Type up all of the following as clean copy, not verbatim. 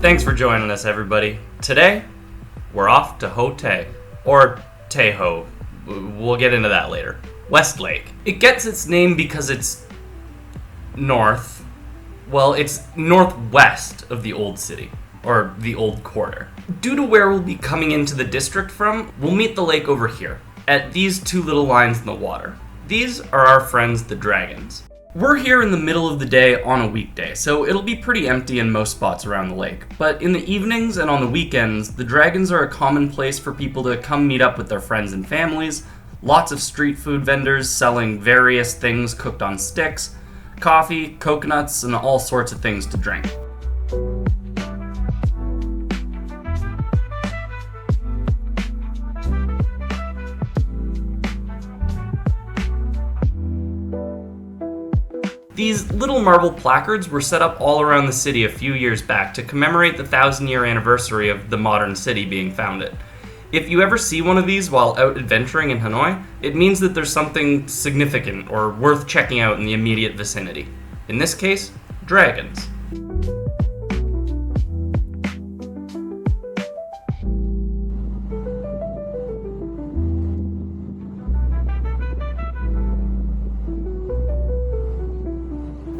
Thanks for joining us, everybody. Today, we're off to Ho Tay, or Tay Ho. We'll get into that later. West Lake. It gets its name because it's north. Well, it's northwest of the old city, or the old quarter. Due to where we'll be coming into the district from, we'll meet the lake over here, at these two little lines in the water. These are our friends, the dragons. We're here in the middle of the day on a weekday, so it'll be pretty empty in most spots around the lake. But in the evenings and on the weekends, the dragons are a common place for people to come meet up with their friends and families. Lots of street food vendors selling various things cooked on sticks, coffee, coconuts, and all sorts of things to drink. These little marble placards were set up all around the city a few years back to commemorate the 1,000-year anniversary of the modern city being founded. If you ever see one of these while out adventuring in Hanoi, it means that there's something significant or worth checking out in the immediate vicinity. In this case, dragons.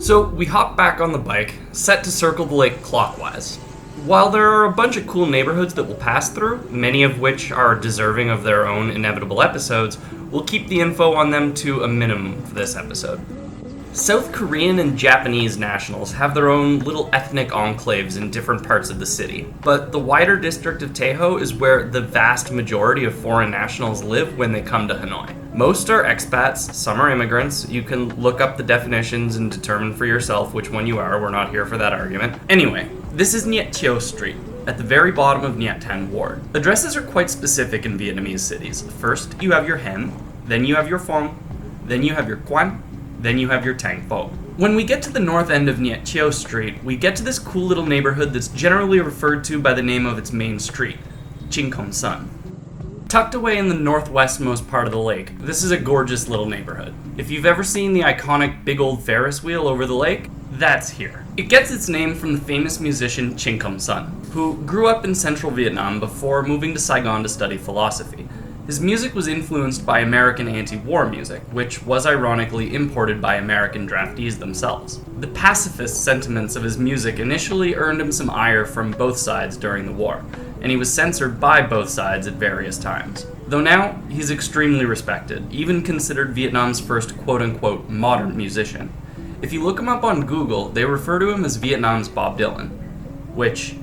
So we hop back on the bike, set to circle the lake clockwise. While there are a bunch of cool neighborhoods that we'll pass through, many of which are deserving of their own inevitable episodes, we'll keep the info on them to a minimum for this episode. South Korean and Japanese nationals have their own little ethnic enclaves in different parts of the city, but the wider district of Tay Ho is where the vast majority of foreign nationals live when they come to Hanoi. Most are expats, some are immigrants. You can look up the definitions and determine for yourself which one you are. We're not here for that argument. Anyway, this is Nhiet Thio Street, at the very bottom of Nhiet Thanh Ward. Addresses are quite specific in Vietnamese cities. First, you have your Hem, then you have your Phong, then you have your Quan, then you have your Tang Pho. When we get to the north end of Nhiet Thio Street, we get to this cool little neighborhood that's generally referred to by the name of its main street, Chinh Khom Son. Tucked away in the northwestmost part of the lake, this is a gorgeous little neighborhood. If you've ever seen the iconic big old Ferris wheel over the lake, that's here. It gets its name from the famous musician Chinh Khom Son, who grew up in central Vietnam before moving to Saigon to study philosophy. His music was influenced by American anti-war music, which was ironically imported by American draftees themselves. The pacifist sentiments of his music initially earned him some ire from both sides during the war, and he was censored by both sides at various times. Though now, he's extremely respected, even considered Vietnam's first quote-unquote modern musician. If you look him up on Google, they refer to him as Vietnam's Bob Dylan. Which,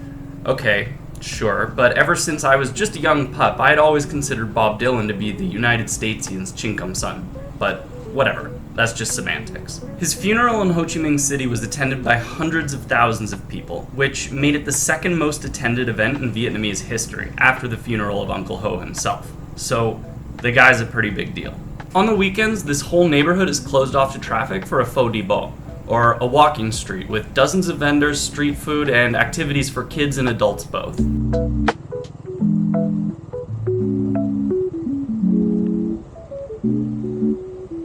okay, sure, but ever since I was just a young pup, I had always considered Bob Dylan to be the United Statesian's Chinh Khom Son. But whatever, that's just semantics. His funeral in Ho Chi Minh City was attended by hundreds of thousands of people, which made it the second most attended event in Vietnamese history, after the funeral of Uncle Ho himself. So, the guy's a pretty big deal. On the weekends, this whole neighborhood is closed off to traffic for a faux đi bộ, or a walking street with dozens of vendors, street food, and activities for kids and adults both.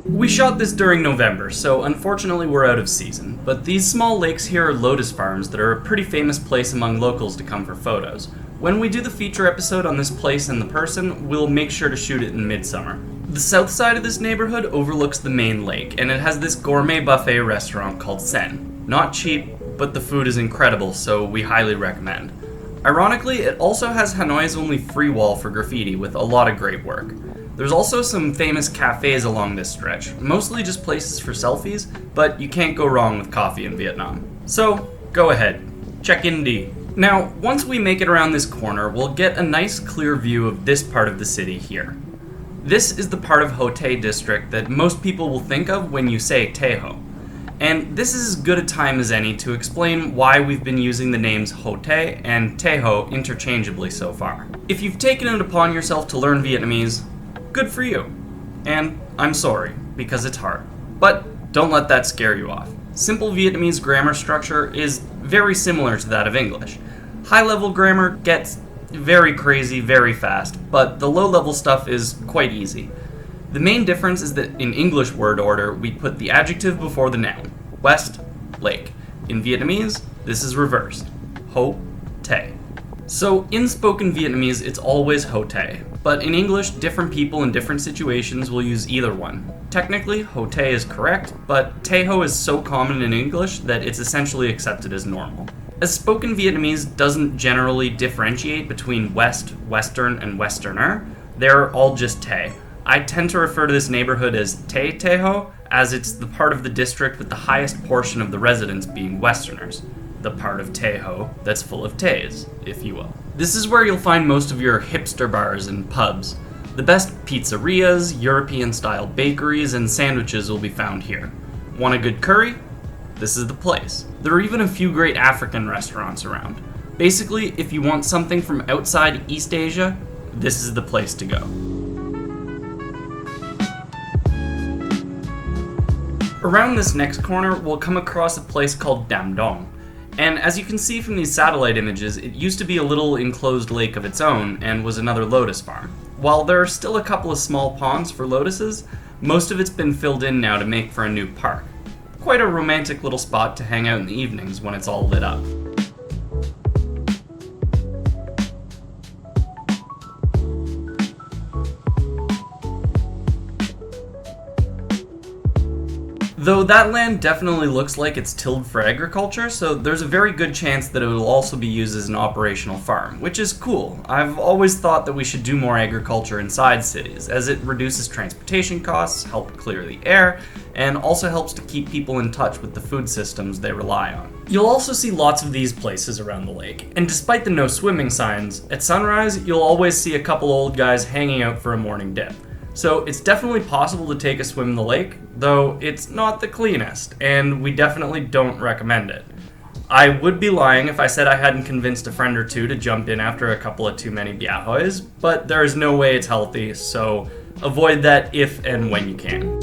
We shot this during November, so unfortunately we're out of season, but these small lakes here are lotus farms that are a pretty famous place among locals to come for photos. When we do the feature episode on this place and the person, we'll make sure to shoot it in midsummer. The south side of this neighborhood overlooks the main lake, and it has this gourmet buffet restaurant called Sen. Not cheap, but the food is incredible, so we highly recommend. Ironically, it also has Hanoi's only free wall for graffiti with a lot of great work. There's also some famous cafes along this stretch, mostly just places for selfies, but you can't go wrong with coffee in Vietnam. So, go ahead, check in D. Now, once we make it around this corner, we'll get a nice clear view of this part of the city here. This is the part of Ho Tay district that most people will think of when you say Tay Ho. And this is as good a time as any to explain why we've been using the names Ho Tay and Tay Ho interchangeably so far. If you've taken it upon yourself to learn Vietnamese, good for you. And I'm sorry, because it's hard. But don't let that scare you off. Simple Vietnamese grammar structure is very similar to that of English. High-level grammar gets very crazy very fast, but the low-level stuff is quite easy. The main difference is that in English word order, we put the adjective before the noun. West, lake. In Vietnamese, this is reversed. Ho, Tay. So in spoken Vietnamese, it's always Ho Tay, but in English, different people in different situations will use either one. Technically, Ho Tay is correct, but Tay Ho is so common in English that it's essentially accepted as normal. As spoken Vietnamese doesn't generally differentiate between West, Western, and Westerner, they're all just Tay. I tend to refer to this neighborhood as Tay Ho, as it's the part of the district with the highest portion of the residents being Westerners. The part of Tay Ho that's full of Tays, if you will. This is where you'll find most of your hipster bars and pubs. The best pizzerias, European-style bakeries, and sandwiches will be found here. Want a good curry? This is the place. There are even a few great African restaurants around. Basically, if you want something from outside East Asia, this is the place to go. Around this next corner, we'll come across a place called Dam Dong. And as you can see from these satellite images, it used to be a little enclosed lake of its own and was another lotus farm. While there are still a couple of small ponds for lotuses, most of it's been filled in now to make for a new park. Quite a romantic little spot to hang out in the evenings when it's all lit up. Though that land definitely looks like it's tilled for agriculture, so there's a very good chance that it will also be used as an operational farm, which is cool. I've always thought that we should do more agriculture inside cities, as it reduces transportation costs, helps clear the air, and also helps to keep people in touch with the food systems they rely on. You'll also see lots of these places around the lake, and despite the no swimming signs, at sunrise you'll always see a couple old guys hanging out for a morning dip. So it's definitely possible to take a swim in the lake, though it's not the cleanest, and we definitely don't recommend it. I would be lying if I said I hadn't convinced a friend or two to jump in after a couple of too many biahoys, but there is no way it's healthy, so avoid that if and when you can.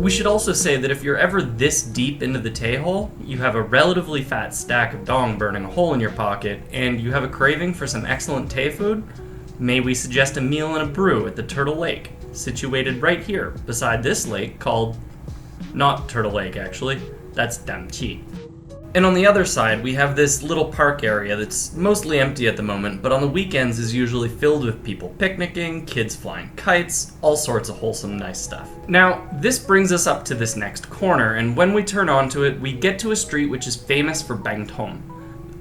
We should also say that if you're ever this deep into the Tay hole, you have a relatively fat stack of dong burning a hole in your pocket, and you have a craving for some excellent Tay food, may we suggest a meal and a brew at the Turtle Lake, situated right here beside this lake called... not Turtle Lake actually, that's Dam Chi. And on the other side, we have this little park area that's mostly empty at the moment, but on the weekends is usually filled with people picnicking, kids flying kites, all sorts of wholesome, nice stuff. Now, this brings us up to this next corner, and when we turn onto it, we get to a street which is famous for bang thom,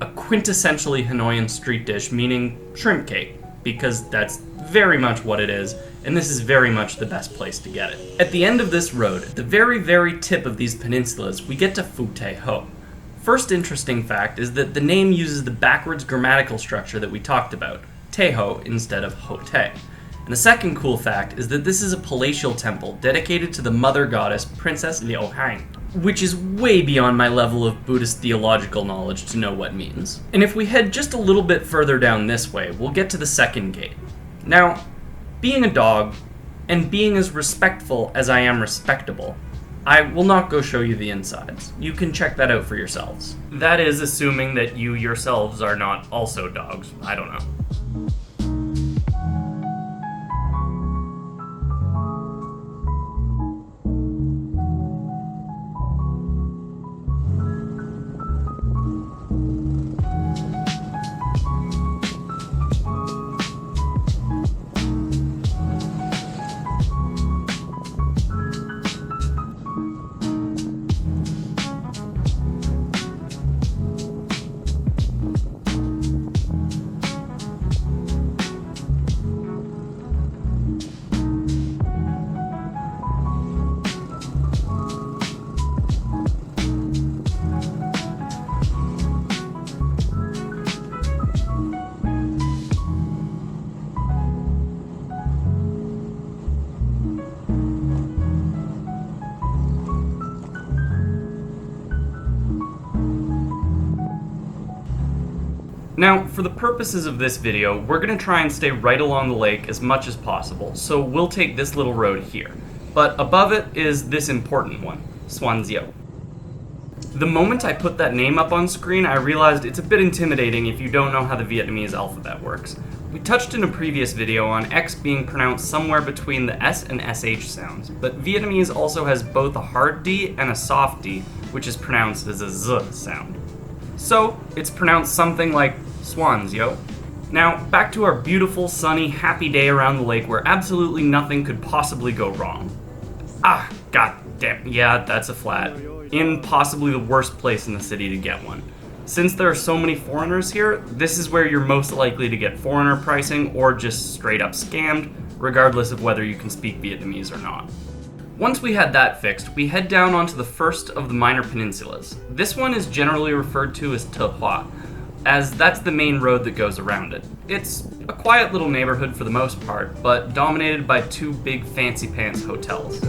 a quintessentially Hanoian street dish meaning shrimp cake, because that's very much what it is, and this is very much the best place to get it. At the end of this road, at the very, very tip of these peninsulas, we get to Phu Tay Ho. First interesting fact is that the name uses the backwards grammatical structure that we talked about, Tay Ho instead of Ho Tay. And the second cool fact is that this is a palatial temple dedicated to the mother goddess Princess Liu Hang, which is way beyond my level of Buddhist theological knowledge to know what means. And if we head just a little bit further down this way, we'll get to the second gate. Now, being a dog, and being as respectful as I am respectable, I will not go show you the insides. You can check that out for yourselves. That is assuming that you yourselves are not also dogs. I don't know. Now, for the purposes of this video, we're going to try and stay right along the lake as much as possible, so we'll take this little road here. But above it is this important one, Swanzio. The moment I put that name up on screen, I realized it's a bit intimidating if you don't know how the Vietnamese alphabet works. We touched in a previous video on X being pronounced somewhere between the S and SH sounds, but Vietnamese also has both a hard D and a soft D, which is pronounced as a Z sound. So, it's pronounced something like Swanzio. Now, back to our beautiful, sunny, happy day around the lake where absolutely nothing could possibly go wrong. Ah, god damn, yeah, that's a flat. In possibly the worst place in the city to get one. Since there are so many foreigners here, this is where you're most likely to get foreigner pricing or just straight up scammed, regardless of whether you can speak Vietnamese or not. Once we had that fixed, we head down onto the first of the minor peninsulas. This one is generally referred to as Tay Ho, as that's the main road that goes around it. It's a quiet little neighborhood for the most part, but dominated by two big fancy pants hotels.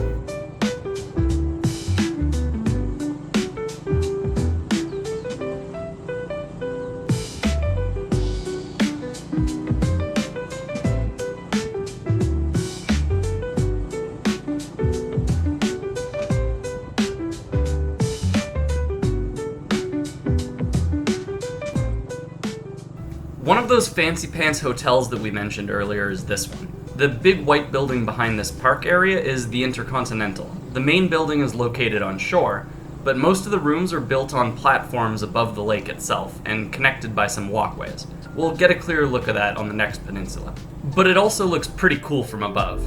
One of those fancy pants hotels that we mentioned earlier is this one. The big white building behind this park area is the Intercontinental. The main building is located on shore, but most of the rooms are built on platforms above the lake itself and connected by some walkways. We'll get a clearer look at that on the next peninsula. But it also looks pretty cool from above.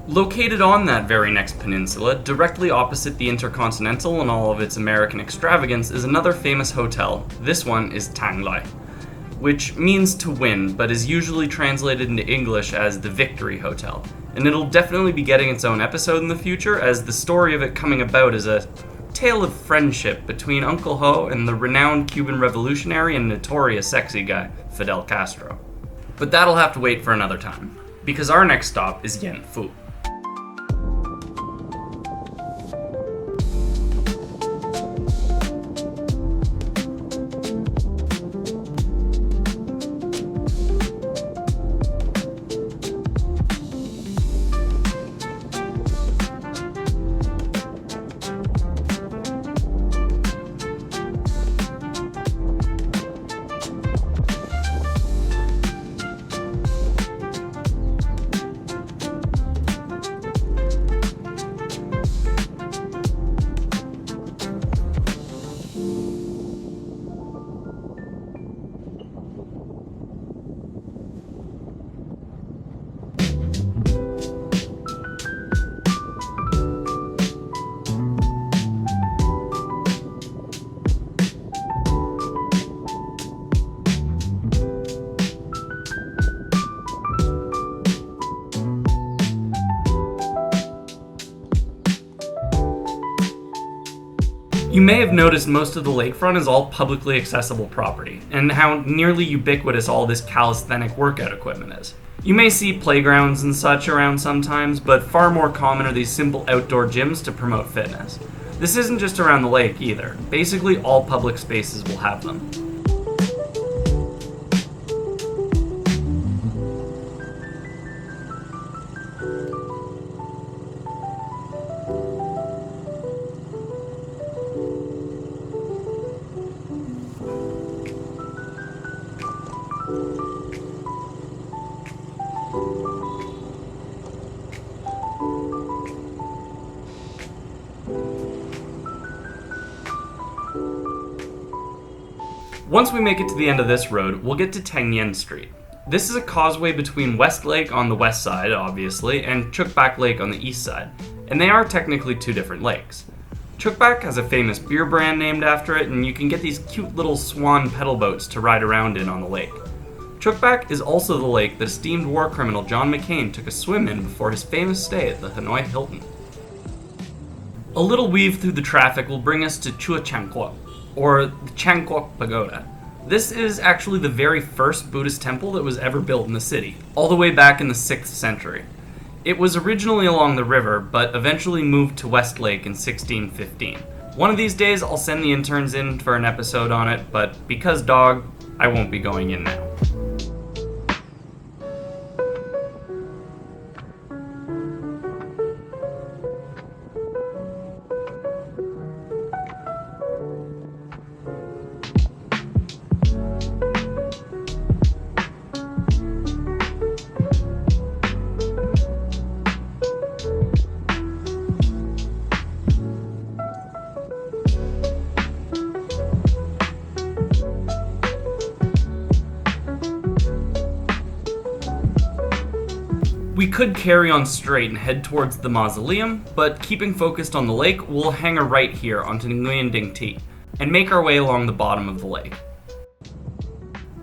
Located on that very next peninsula, directly opposite the Intercontinental and all of its American extravagance, is another famous hotel. This one is Thang Lai, which means to win, but is usually translated into English as the Victory Hotel. And it'll definitely be getting its own episode in the future, as the story of it coming about is a tale of friendship between Uncle Ho and the renowned Cuban revolutionary and notorious sexy guy, Fidel Castro. But that'll have to wait for another time, because our next stop is Yen Phu. You may have noticed most of the lakefront is all publicly accessible property, and how nearly ubiquitous all this calisthenic workout equipment is. You may see playgrounds and such around sometimes, but far more common are these simple outdoor gyms to promote fitness. This isn't just around the lake either. Basically all public spaces will have them. Once we make it to the end of this road, we'll get to Thanh Yen Street. This is a causeway between West Lake on the west side, obviously, and Chuk Bak Lake on the east side, and they are technically two different lakes. Chuk Bak has a famous beer brand named after it, and you can get these cute little swan pedal boats to ride around in on the lake. Chuk Bak is also the lake that esteemed war criminal John McCain took a swim in before his famous stay at the Hanoi Hilton. A little weave through the traffic will bring us to Chua Changkuo, or the Changkuo Pagoda. This is actually the very first Buddhist temple that was ever built in the city, all the way back in the 6th century. It was originally along the river, but eventually moved to Westlake in 1615. One of these days I'll send the interns in for an episode on it, but because dog, I won't be going in now. We could carry on straight and head towards the mausoleum, but keeping focused on the lake, we'll hang a right here onto Nguyen Ding Ti and make our way along the bottom of the lake.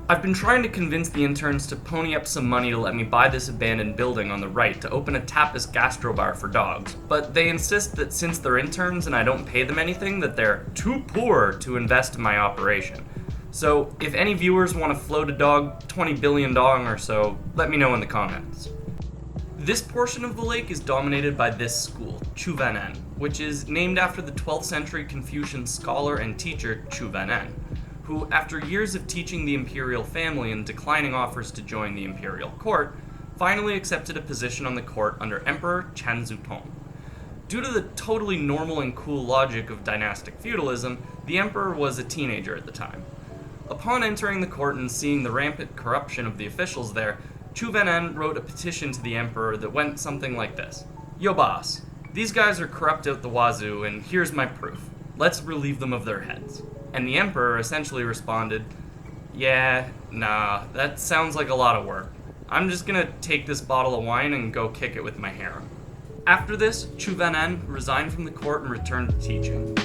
I've been trying to convince the interns to pony up some money to let me buy this abandoned building on the right to open a tapas gastrobar for dogs, but they insist that since they're interns and I don't pay them anything, that they're too poor to invest in my operation. So if any viewers want to float a dog $20 billion or so, let me know in the comments. This portion of the lake is dominated by this school, Chu Vanen, which is named after the 12th century Confucian scholar and teacher Chu Vanen, who, after years of teaching the imperial family and declining offers to join the imperial court, finally accepted a position on the court under Emperor Chan Zutong. Due to the totally normal and cool logic of dynastic feudalism, the emperor was a teenager at the time. Upon entering the court and seeing the rampant corruption of the officials there, Chu Vanen wrote a petition to the emperor that went something like this. Yo boss, these guys are corrupt out the wazoo and here's my proof. Let's relieve them of their heads. And the emperor essentially responded, yeah, nah, that sounds like a lot of work. I'm just gonna take this bottle of wine and go kick it with my harem. After this, Chu Vanen resigned from the court and returned to teaching.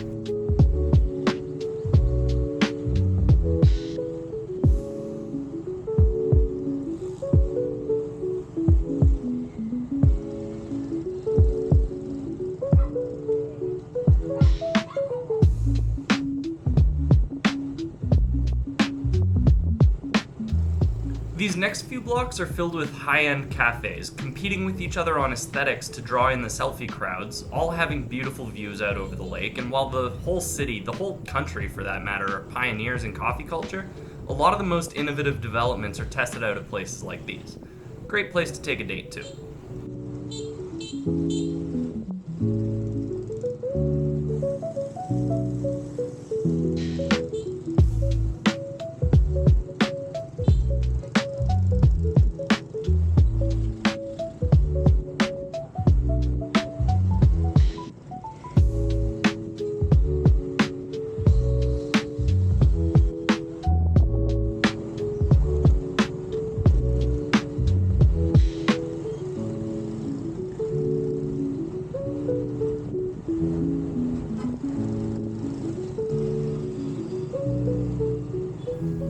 These next few blocks are filled with high-end cafes, competing with each other on aesthetics to draw in the selfie crowds, all having beautiful views out over the lake, and while the whole city, the whole country for that matter, are pioneers in coffee culture, a lot of the most innovative developments are tested out at places like these. Great place to take a date to.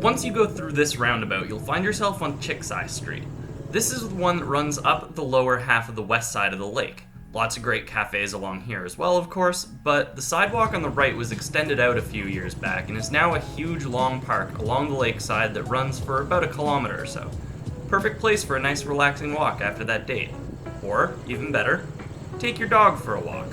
Once you go through this roundabout, you'll find yourself on Chiksai Street. This is the one that runs up the lower half of the west side of the lake. Lots of great cafes along here as well, of course, but the sidewalk on the right was extended out a few years back and is now a huge long park along the lakeside that runs for about 1 kilometer or so. Perfect place for a nice relaxing walk after that date. Or, even better, take your dog for a walk.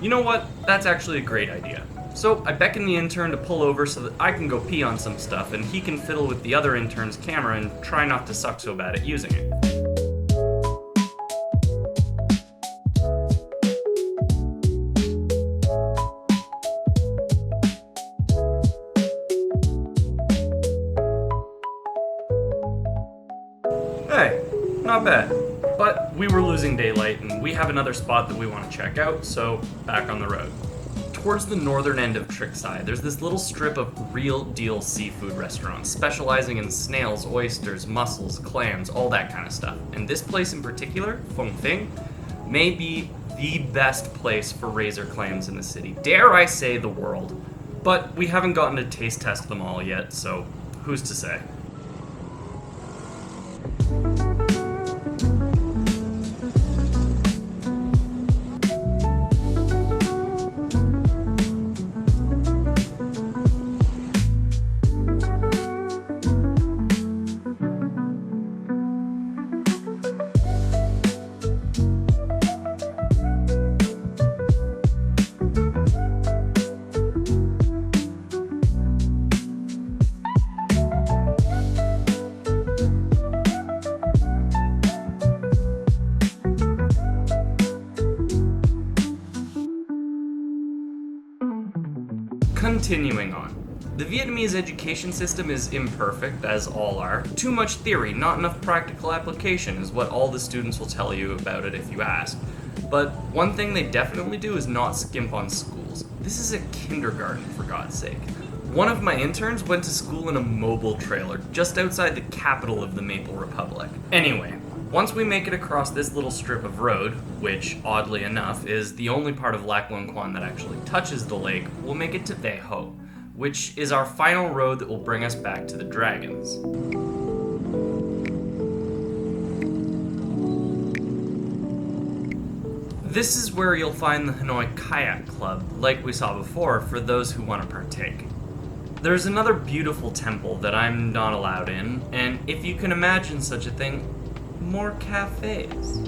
You know what? That's actually a great idea. So I beckon the intern to pull over so that I can go pee on some stuff and he can fiddle with the other intern's camera and try not to suck so bad at using it. Hey, not bad. But we were losing daylight and we have another spot that we want to check out, so back on the road. Towards the northern end of Trickside, there's this little strip of real deal seafood restaurants specializing in snails, oysters, mussels, clams, all that kind of stuff. And this place in particular, Feng Feng, may be the best place for razor clams in the city. Dare I say the world. But we haven't gotten to taste test them all yet, so who's to say? Continuing on. The Vietnamese education system is imperfect, as all are. Too much theory, not enough practical application is what all the students will tell you about it if you ask. But one thing they definitely do is not skimp on schools. This is a kindergarten, for God's sake. One of my interns went to school in a mobile trailer just outside the capital of the Maple Republic. Anyway, once we make it across this little strip of road, which, oddly enough, is the only part of Lac Long Quan that actually touches the lake, we'll make it to Tay Ho, which is our final road that will bring us back to the Dragons. This is where you'll find the Hanoi Kayak Club, like we saw before, for those who want to partake. There's another beautiful temple that I'm not allowed in, and if you can imagine such a thing, more cafes.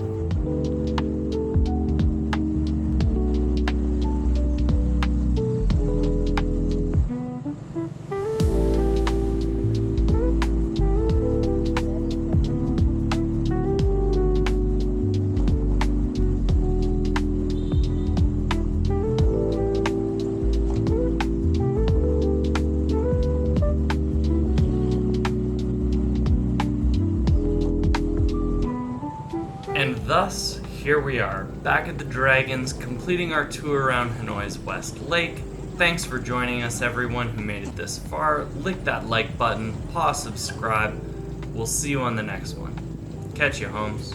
And thus, here we are, back at the Dragons, completing our tour around Hanoi's West Lake. Thanks for joining us, everyone who made it this far. Lick that like button, pause, subscribe. We'll see you on the next one. Catch you, homes.